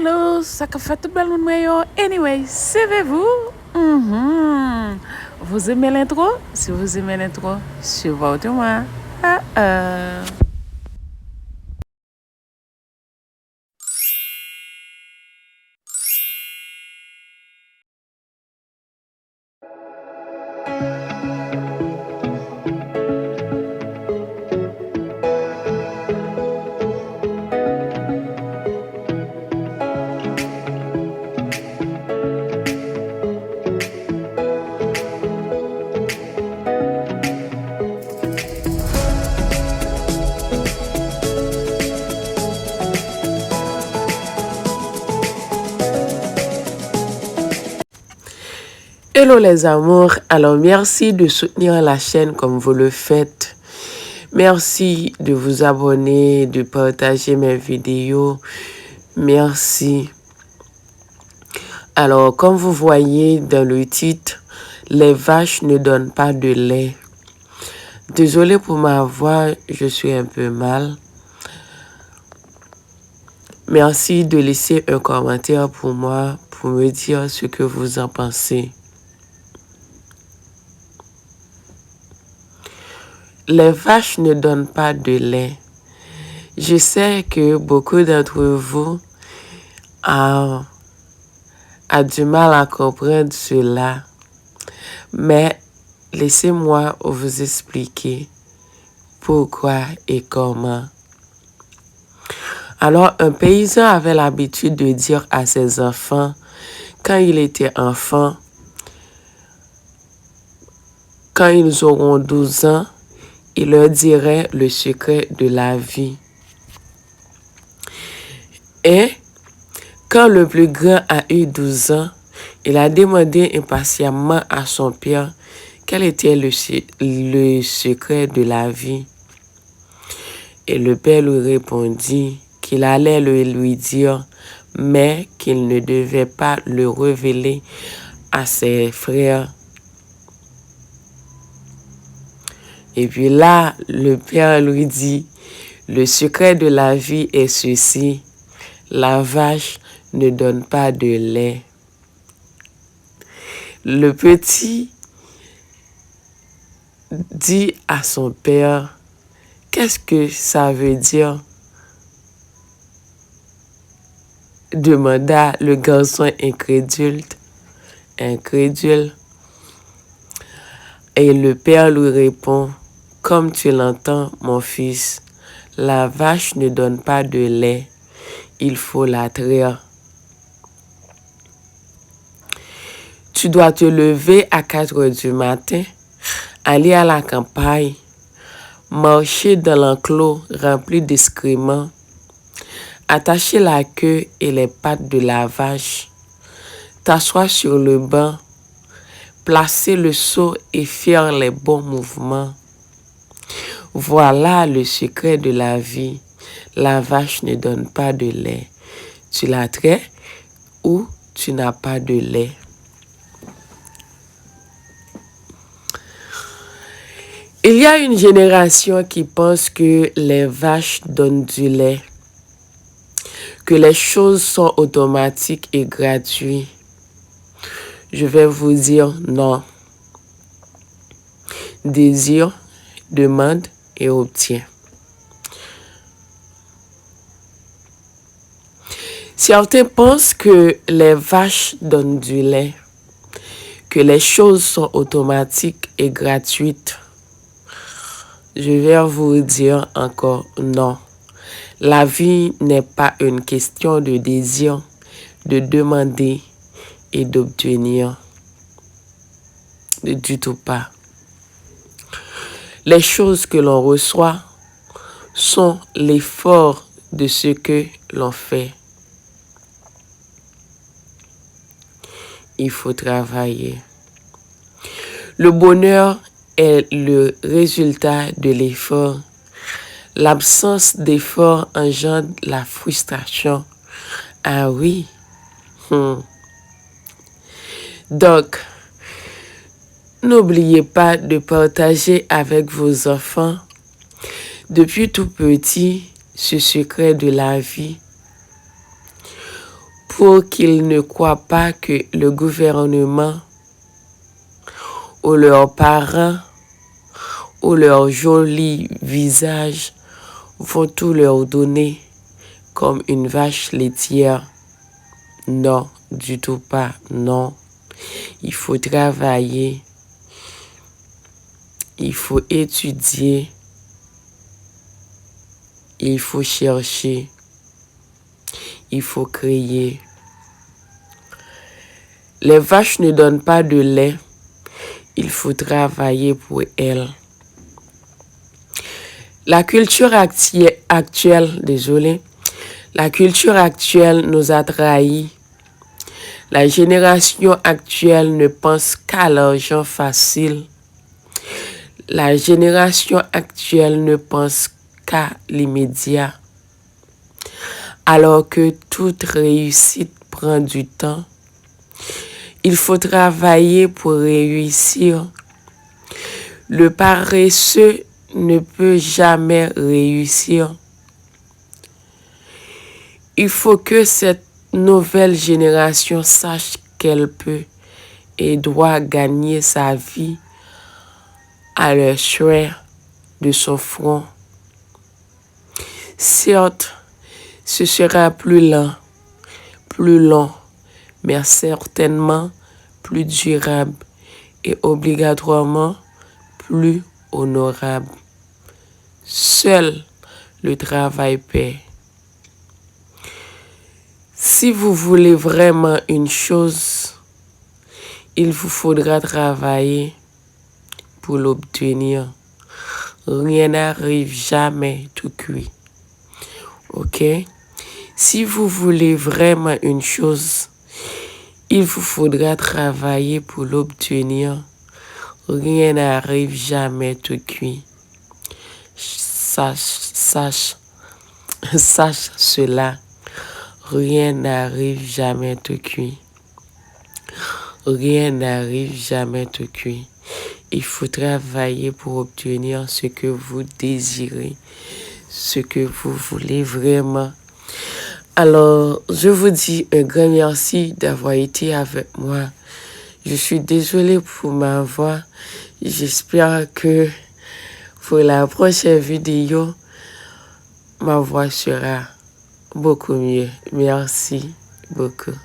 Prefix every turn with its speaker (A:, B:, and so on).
A: Hello, ça fait tout bel monde. Anyway, savez-vous? Vous aimez l'intro? Si vous aimez l'intro, supportez-moi. Hello les amours, alors merci de soutenir la chaîne comme vous le faites. Merci de vous abonner, de partager mes vidéos. Merci. Alors, comme vous voyez dans le titre, les vaches ne donnent pas de lait. Désolée pour ma voix, je suis un peu mal. Merci de laisser un commentaire pour moi, pour me dire ce que vous en pensez. Les vaches ne donnent pas de lait. Je sais que beaucoup d'entre vous a du mal à comprendre cela, mais laissez-moi vous expliquer pourquoi et comment. Alors, un paysan avait l'habitude de dire à ses enfants, quand il était enfant, quand ils auront 12 ans, il leur dirait le secret de la vie. Et quand le plus grand a eu 12 ans, il a demandé impatiemment à son père quel était le secret de la vie. Et le père lui répondit qu'il allait lui dire, mais qu'il ne devait pas le révéler à ses frères. Et puis là, le père lui dit, le secret de la vie est ceci, la vache ne donne pas de lait. Le petit dit à son père, qu'est-ce que ça veut dire? Demanda le garçon incrédule. Et le père lui répond, comme tu l'entends, mon fils, la vache ne donne pas de lait, il faut la traire. Tu dois te lever à 4 heures du matin, aller à la campagne, marcher dans l'enclos rempli d'excréments, attacher la queue et les pattes de la vache, t'asseoir sur le banc, placer le seau et faire les bons mouvements. Voilà le secret de la vie. La vache ne donne pas de lait. Tu la traites ou tu n'as pas de lait. Il y a une génération qui pense que les vaches donnent du lait, que les choses sont automatiques et gratuites. Je vais vous dire non. Désire, demande et obtient. Certains pensent que les vaches donnent du lait, que les choses sont automatiques et gratuites. Je vais vous dire encore non. La vie n'est pas une question de désir, de demander et d'obtenir. Du tout pas. Les choses que l'on reçoit sont l'effort de ce que l'on fait. Il faut travailler. Le bonheur est le résultat de l'effort. L'absence d'effort engendre la frustration. Ah oui. Donc, n'oubliez pas de partager avec vos enfants depuis tout petit ce secret de la vie pour qu'ils ne croient pas que le gouvernement ou leurs parents ou leurs jolis visages vont tout leur donner comme une vache laitière. Non, du tout pas, non. Il faut travailler, il faut étudier, il faut chercher, il faut créer. Les vaches ne donnent pas de lait, il faut travailler pour elles. La culture actuelle, la culture actuelle nous a trahis. La génération actuelle ne pense qu'à l'argent facile. La génération actuelle ne pense qu'à l'immédiat. Alors que toute réussite prend du temps, il faut travailler pour réussir. Le paresseux ne peut jamais réussir. Il faut que cette nouvelle génération sache qu'elle peut et doit gagner sa vie à la sueur de son front. Certes, ce sera plus lent, plus long, mais certainement plus durable et obligatoirement plus honorable. Seul le travail paie. Si vous voulez vraiment une chose, il vous faudra travailler pour l'obtenir. Rien n'arrive jamais tout cuit. Ok? Si vous voulez vraiment une chose, il vous faudra travailler pour l'obtenir. Rien n'arrive jamais tout cuit. Sache cela. Rien n'arrive jamais tout cuit. Rien n'arrive jamais tout cuit. Il faut travailler pour obtenir ce que vous désirez, ce que vous voulez vraiment. Alors, je vous dis un grand merci d'avoir été avec moi. Je suis désolée pour ma voix. J'espère que pour la prochaine vidéo, ma voix sera beaucoup mieux. Merci beaucoup.